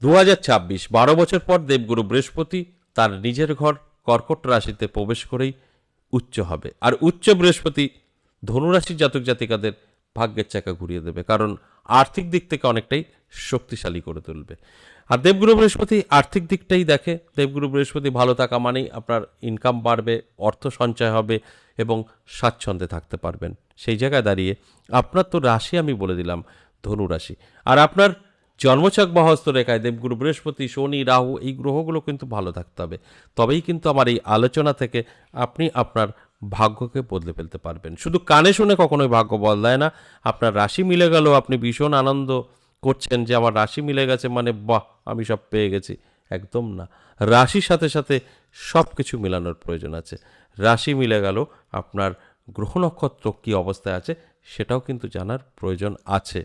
2026 12 বছর পর দেবগুরু বৃহস্পতি তার নিজের ঘর কর্কট রাশিতে প্রবেশ করেই উচ্চ হবে। আর উচ্চ বৃহস্পতি ধনুরাশির জাতক জাতিকাদের ভাগ্যের চাকা ঘুরিয়ে দেবে, কারণ আর্থিক দিক থেকে অনেকটাই শক্তিশালী করে তুলবে। আর দেবগুরু বৃহস্পতি আর্থিক দিকটাই দেখে। দেবগুরু বৃহস্পতি ভালো থাকা মানেই আপনার ইনকাম বাড়বে, অর্থ সঞ্চয় হবে এবং স্বাচ্ছন্দ্যে থাকতে পারবেন। সেই জায়গায় দাঁড়িয়ে আপনার তো রাশি আমি বলে দিলাম ধনু রাশি, আর আপনার জন্মছক বা হস্তরেখায় দেবগুরু বৃহস্পতি, শনি, রাহু এই গ্রহগুলো কিন্তু ভালো থাকতে হবে। তবেই কিন্তু আমার এই আলোচনা থেকে আপনি আপনার ভাগ্যকে বদলে ফেলতে পারবেন। শুধু কানে শুনে কখনোই ভাগ্য বদলায় না। আপনার রাশি মিলে গেল, আপনি ভীষণ আনন্দ করছেন যে আমার রাশি মিলে গেছে মানে বাহ, আমি সব পেয়ে গেছি। একদম না। রাশির সাথে সাথে সব কিছু মেলানোর প্রয়োজন আছে। রাশি মিলে গেল, আপনার গ্রহ নক্ষত্র কী অবস্থায় আছে সেটাও কিন্তু জানার প্রয়োজন আছে।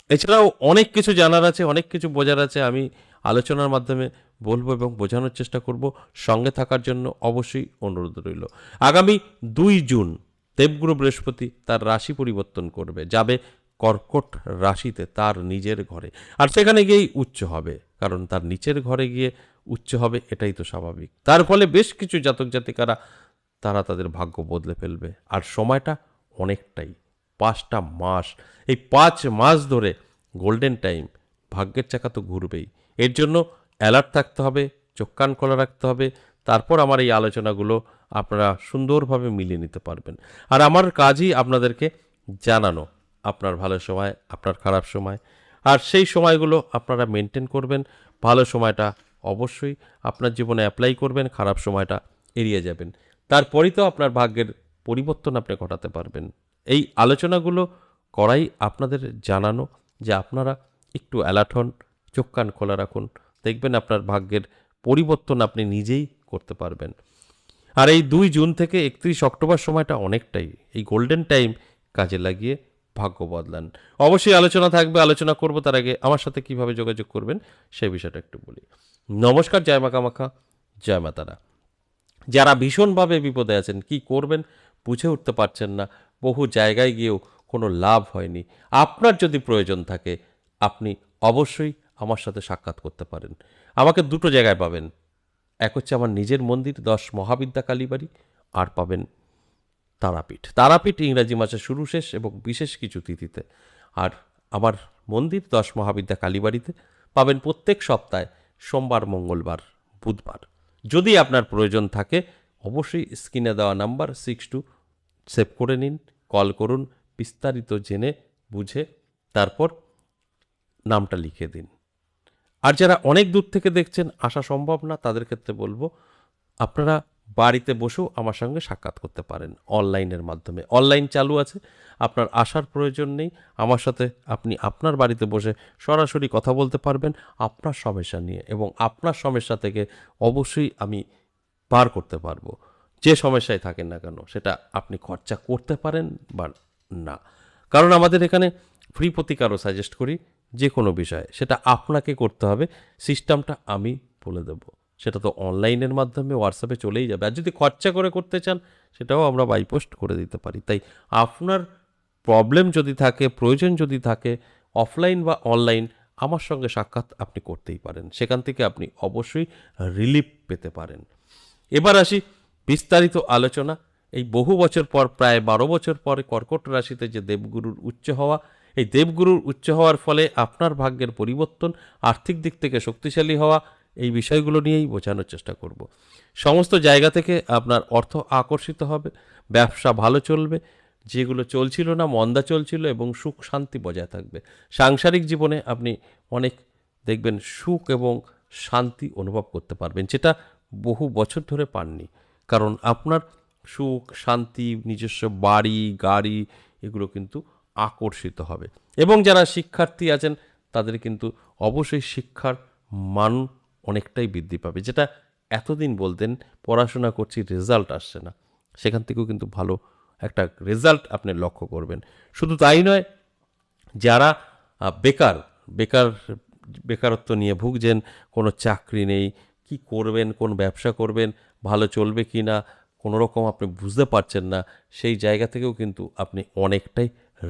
এছাড়াও অনেক কিছু জানার আছে, অনেক কিছু বোঝার আছে। আমি আলোচনার মাধ্যমে বলবো এবং বোঝানোর চেষ্টা করব। সঙ্গে থাকার জন্য অবশ্যই অনুরোধ রইল। আগামী 2 জুন দেবগুরু বৃহস্পতি তার রাশি পরিবর্তন করবে, যাবে কর্কট রাশিতে তার নিজের ঘরে। আর সেখানে গিয়েই উচ্চ হবে, কারণ তার নিচের ঘরে গিয়ে উচ্চ হবে, এটাই তো স্বাভাবিক। তার ফলে বেশ কিছু জাতক জাতিকারা তারা তাদের ভাগ্য বদলে ফেলবে। আর সময়টা অনেকটাই, 5টা মাস। এই 5 মাস ধরে গোল্ডেন টাইম, ভাগ্যের চাকা তো ঘুরবেই। এর জন্য অ্যালার্ট থাকতে হবে, চোখ কান খোলা রাখতে হবে। তারপর আমার এই আলোচনাগুলো আপনারা সুন্দরভাবে মিলিয়ে নিতে পারবেন। আর আমার কাজই আপনাদেরকে জানানো আপনার ভালো সময়, আপনার খারাপ সময়, আর সেই সময়গুলো আপনারা মেনটেন করবেন। ভালো সময়টা অবশ্যই আপনার জীবনে অ্যাপ্লাই করবেন, খারাপ সময়টা এড়িয়ে যাবেন। তারপরেই তো আপনার ভাগ্যের পরিবর্তন আপনি ঘটাতে পারবেন। এই আলোচনাগুলো করাই আপনাদের জানানো যে আপনারা একটু অ্যালার্ট হন, চোখ কান খোলা রাখুন, দেখবেন আপনার ভাগ্যের পরিবর্তন আপনি নিজেই করতে পারবেন। আর এই 2 জুন থেকে 31 অক্টোবর সময়টা অনেকটাই এই গোল্ডেন টাইম কাজে লাগিয়ে ভাগ্য বদলান। অবশ্যই আলোচনা থাকবে, আলোচনা করব। তার আগে আমার সাথে কিভাবে যোগাযোগ করবেন সেই বিষয়টা একটু বলি। নমস্কার, জয় মা কামাখ্যা, জয় মা তারা। যারা ভীষণভাবে বিপদে আছেন, কি করবেন বুঝে উঠতে পারছেন না, বহু জায়গায় গিয়েও কোনো লাভ হয়নি, আপনার যদি প্রয়োজন থাকে আপনি অবশ্যই আমার সাথে সাক্ষাৎ করতে পারেন। আমাকে দুটো জায়গায় পাবেন। এক হচ্ছে আমার নিজের মন্দির 10 মহাবিদ্যা কালীবাড়ি, আর পাবেন তারাপীঠ। তারাপীঠ ইংরাজি মাসের শুরু শেষ এবং বিশেষ কিছু তিথিতে। আর আমার মন্দির 10 মহাবিদ্যা কালীবাড়িতে পাবেন প্রত্যেক সপ্তাহে সোমবার, মঙ্গলবার, বুধবার। যদি আপনার প্রয়োজন থাকে অবশ্যই স্ক্রিনে দেওয়া নাম্বার 62 সেভ করে নিন, কল করুন, বিস্তারিত জেনে বুঝে তারপর নামটা লিখে দিন। আর যারা অনেক দূর থেকে দেখছেন, আসা সম্ভব না, তাদের ক্ষেত্রে বলবো আপনারা বাড়িতে বসেও আমার সঙ্গে সাক্ষাৎ করতে পারেন অনলাইনের মাধ্যমে। অনলাইন চালু আছে, আপনার আসার প্রয়োজন নেই। আমার সাথে আপনি আপনার বাড়িতে বসে সরাসরি কথা বলতে পারবেন আপনার সমস্যা নিয়ে, এবং আপনার সমস্যা থেকে অবশ্যই আমি পার করতে পারবো। যে সমস্যায় থাকেন না কেন সেটা আপনি খরচা করতে পারেন বা না, কারণ আমাদের এখানে ফ্রি প্রতিকারও সাজেস্ট করি যে কোনো বিষয়ে। সেটা আপনাকে করতে হবে, সিস্টেমটা আমি বলে দেবো। সেটা তো অনলাইনের মাধ্যমে হোয়াটসঅ্যাপে চলেই যাবে। আর যদি খরচা করে করতে চান সেটাও আমরা বাই পোস্ট করে দিতে পারি। তাই আপনার প্রবলেম যদি থাকে, প্রয়োজন যদি থাকে, অফলাইন বা অনলাইন আমার সঙ্গে সাক্ষাৎ আপনি করতেই পারেন। সেখান থেকে আপনি অবশ্যই রিলিফ পেতে পারেন। এবার আসি বিস্তারিত আলোচনা। এই বহু বছর পর, প্রায় 12 বছর পরে কর্কট রাশিতে যে দেবগুরুর উচ্চ হওয়া, এই দেবগুরুর উচ্চ হওয়ার ফলে আপনার ভাগ্যের পরিবর্তন, আর্থিক দিক থেকে শক্তিশালী হওয়া, এই বিষয়গুলো নিয়েই বোঝানোর চেষ্টা করব। সমস্ত জায়গা থেকে আপনার অর্থ আকর্ষিত হবে, ব্যবসা ভালো চলবে, যেগুলো চলছিল না, মন্দা চলছিল, এবং সুখ শান্তি বজায় থাকবে। সাংসারিক জীবনে আপনি অনেক দেখবেন সুখ এবং শান্তি অনুভব করতে পারবেন, যেটা বহু বছর ধরে পাননি। কারণ আপনার সুখ শান্তি, নিজস্ব বাড়ি গাড়ি, এগুলো কিন্তু আকর্ষিত হবে। এবং যারা শিক্ষার্থী আছেন তাদের কিন্তু অবশ্যই শিক্ষার মান অনেকটাই বৃদ্ধি পাবে। যেটা এতদিন বলতেন পড়াশোনা করছি রেজাল্ট আসছে না, সেখান থেকেও কিন্তু ভালো একটা রেজাল্ট আপনি লক্ষ্য করবেন। শুধু তাই নয়, যারা বেকার বেকার বেকারত্ব নিয়ে ভুগছেন, কোনো চাকরি নেই, কি করবেন, কোন ব্যবসা করবেন, ভালো চলবে কি না কোনো রকম আপনি বুঝতে পারছেন না, সেই জায়গা থেকেও কিন্তু আপনি অনেকটাই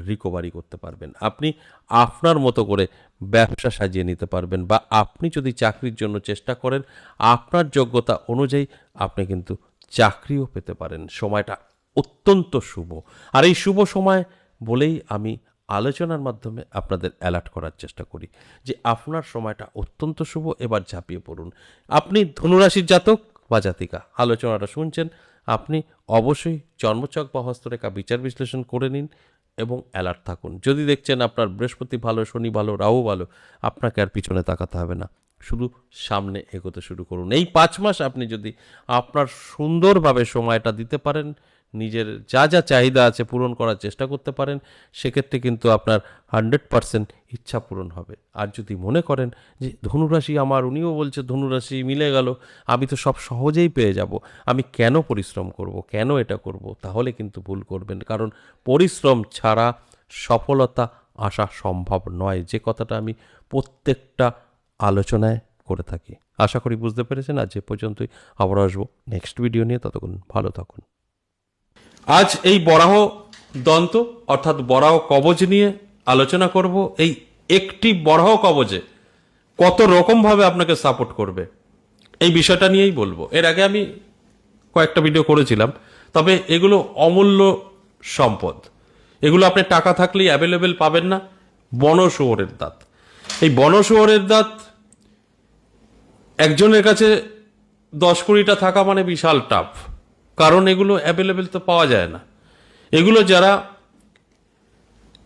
রিকভারি করতে পারবেন। আপনি আপনার মতো করে ব্যবসা সাজিয়ে নিতে পারবেন, বা আপনি যদি চাকরির জন্য চেষ্টা করেন আপনার যোগ্যতা অনুযায়ী আপনি কিন্তু চাকরিও পেতে পারেন। সময়টা অত্যন্ত শুভ, আর এই শুভ সময় বলেই আমি আলোচনার মাধ্যমে আপনাদের অ্যালার্ট করার চেষ্টা করি যে আপনার সময়টা অত্যন্ত শুভ, এবার ঝাঁপিয়ে পড়ুন। আপনি ধনুরাশির জাতক বা জাতিকা আলোচনাটা শুনছেন, আপনি অবশ্যই জন্মছক বা হস্তরেখা বিচার বিশ্লেষণ করে নিন এবং অ্যালার্ট থাকুন। যদি দেখছেন আপনার বৃহস্পতি ভালো, শনি ভালো, রাহু ভালো, আপনাকে আর পিছনে তাকাতে হবে না, শুধু সামনে এগোতে শুরু করুন। এই 5 মাস আপনি যদি আপনার সুন্দরভাবে সময়টা দিতে পারেন, নিজের যা যা চাহিদা আছে পূরণ করার চেষ্টা করতে পারেন, সেক্ষেত্রে কিন্তু আপনার 100% ইচ্ছা পূরণ হবে। আর যদি মনে করেন যে ধনুরাশি আমার, উনিও বলছে ধনুরাশি মিলে গেল, আমি তো সব সহজেই পেয়ে যাব, আমি কেন পরিশ্রম করব, কেন এটা করব, তাহলে কিন্তু ভুল করবেন। কারণ পরিশ্রম ছাড়া সফলতা আসা সম্ভব নয়, যে কথাটা আমি প্রত্যেকটা আলোচনায় করে থাকি। আশা করি বুঝতে পেরেছেন। আজ এ পর্যন্তই, আবার আসবো নেক্সট ভিডিও নিয়ে, ততক্ষণ ভালো থাকুন। আজ এই বরাহ দন্ত অর্থাৎ বরাহ কবচ নিয়ে আলোচনা করব। এই একটি বরাহ কবচে কত রকমভাবে আপনাকে সাপোর্ট করবে এই বিষয়টা নিয়েই বলবো। এর আগে আমি কয়েকটা ভিডিও করেছিলাম, তবে এগুলো অমূল্য সম্পদ, এগুলো আপনি টাকা থাকলেই অ্যাভেলেবেল পাবেন না। বনশুয়োরের দাঁত, এই বনশুয়োরের দাঁত একজনের কাছে 10-20টা থাকা মানে বিশাল টাফ, কারণ এগুলো অ্যাভেলেবেল তো পাওয়া যায় না। এগুলো যারা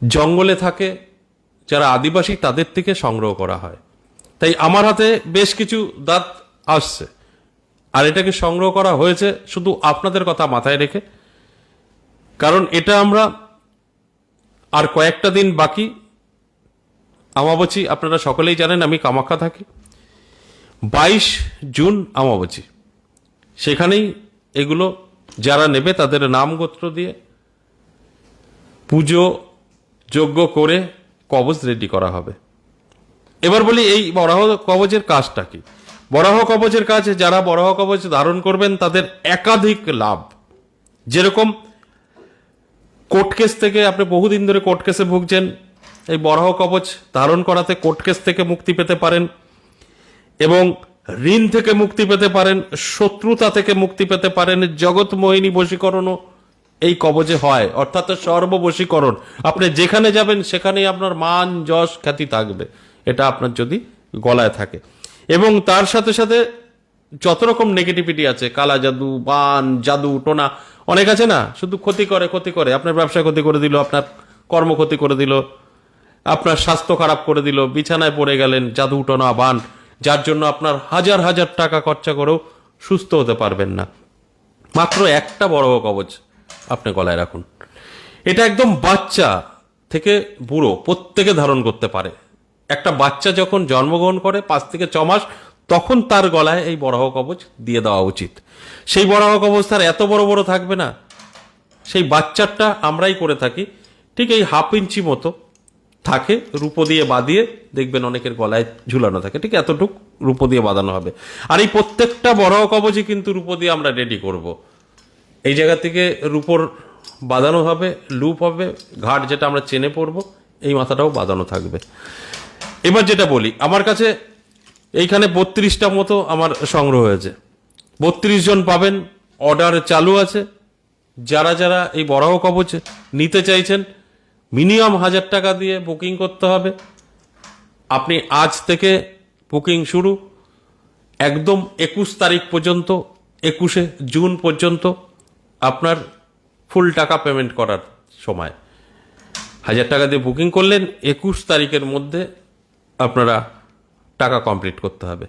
জঙ্গলে থাকে, যারা আদিবাসী, তাদের থেকে সংগ্রহ করা হয়। তাই আমার হাতে বেশ কিছু দাঁত আসছে, আর এটাকে সংগ্রহ করা হয়েছে শুধু আপনাদের কথা মাথায় রেখে। কারণ এটা আমরা আর কয়েকটা দিন বাকি, অমাবস্যা আপনারা সকলেই জানেন আমি কামাখ্যা থাকি, 22 জুন অমাবস্যা, সেখানেই এগুলো যারা নেবে তাদের নাম গোত্র দিয়ে পুজো যজ্ঞ করে কবচ রেডি করা হবে। এবার বলি এই বরাহ কবচের কাজটা কি। বরাহ কবচের কাজ, যারা বরাহ কবচ ধারণ করবেন তাদের একাধিক লাভ। যেরকম কোর্ট কেস থেকে, আপনি বহুদিন ধরে কোর্ট কেসে ভুগছেন, এই বরাহ কবচ ধারণ করাতে কোর্ট কেস থেকে মুক্তি পেতে পারেন, এবং ঋণ থেকে মুক্তি পেতে পারেন, শত্রুতা থেকে মুক্তি পেতে পারেন। জগৎ মোহিনী বশীকরণও এই কবচে হয়, অর্থাৎ সর্ববশীকরণ। আপনি যেখানে যাবেন সেখানেই আপনার মান যশ খ্যাতি থাকবে, এটা আপনার যদি গলায় থাকে। এবং তার সাথে সাথে যত রকম নেগেটিভিটি আছে, কালা জাদু, বান, জাদু টোনা, অনেক আছে না, শুধু ক্ষতি করে ক্ষতি করে, আপনার ব্যবসা ক্ষতি করে দিল, আপনার কর্ম ক্ষতি করে দিল, আপনার স্বাস্থ্য খারাপ করে দিল, বিছানায় পড়ে গেলেন, জাদু টোনা বান, যার জন্য আপনার হাজার হাজার টাকা খরচা করেও সুস্থ হতে পারবেন না। মাত্র একটা বড় কবচ আপনি গলায় রাখুন। এটা একদম বাচ্চা থেকে বুড়ো প্রত্যেকে ধারণ করতে পারে। একটা বাচ্চা যখন জন্মগ্রহণ করে 5 থেকে 6 মাস, তখন তার গলায় এই বরাহ কবচ দিয়ে দেওয়া উচিত। সেই বরাহ কবচ তার এত বড় বড় থাকবে না, সেই বাচ্চারটা আমরাই করে থাকি, ঠিক এই 1/2 ইঞ্চি মতো থাকে, রূপো দিয়ে বাঁধিয়ে দেখবেন অনেকের গলায় ঝুলানো থাকে, ঠিক এতটুক রূপো দিয়ে বাঁধানো হবে। আর এই প্রত্যেকটা বরাহ কবচই কিন্তু রূপো দিয়ে আমরা রেডি করব। এই জায়গা থেকে রূপোর বাঁধানো হবে, লুপ হবে, ঘাট যেটা আমরা চেনে পড়বো, এই মাথাটাও বাঁধানো থাকবে। এবার যেটা বলি, আমার কাছে এইখানে 32টা মতো আমার সংগ্রহ হয়েছে, 32 জন পাবেন, অর্ডার চালু আছে। যারা যারা এই বরাহ কবচ নিতে চাইছেন মিনিমাম 1000 টাকা দিয়ে বুকিং করতে হবে। আপনি আজ থেকে বুকিং শুরু, একদম 21 তারিখ পর্যন্ত, 21শে জুন পর্যন্ত আপনার ফুল টাকা পেমেন্ট করার সময়। 1000 টাকা দিয়ে বুকিং করলেন, 21 তারিখের মধ্যে আপনারা টাকা কমপ্লিট করতে হবে।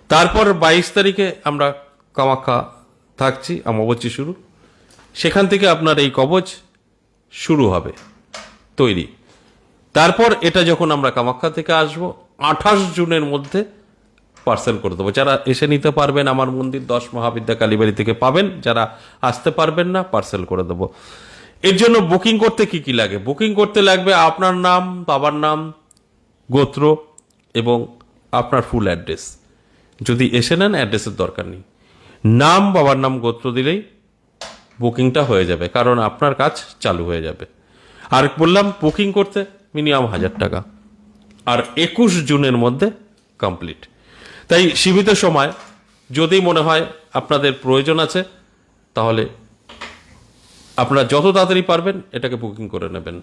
তারপর 22 তারিখে আমরা কামাখ্যা থাকছি, অমাবস্যা শুরু, সেখান থেকে আপনার এই কবচ শুরু হবে তৈরি। তারপর এটা যখন আমরা কামাখ্যা থেকে আসবো 28 জুনের মধ্যে পার্সেল করে দেবো। যারা এসে নিতে পারবেন আমার মন্দির 10 মহাবিদ্যা কালীবাড়ি থেকে পাবেন, যারা আসতে পারবেন না পার্সেল করে দেবো। এর জন্য বুকিং করতে কি কি লাগে? বুকিং করতে লাগবে আপনার নাম, বাবার নাম, গোত্র এবং আপনার ফুল অ্যাড্রেস। যদি এসে নেন অ্যাড্রেসের দরকার নেই, নাম, বাবার নাম, গোত্র দিলেই বুকিংটা হয়ে যাবে, কারণ আপনার কাজ চালু হয়ে যাবে। আর বললাম বুকিং করতে মিনিমাম 1000 টাকা, আর 21 জুনের মধ্যে কমপ্লিট। তাই সীমিত সময়, যদি মনে হয় আপনাদের প্রয়োজন আছে, তাহলে আপনারা যত তাড়াতাড়ি পারবেন এটাকে বুকিং করে নেবেন।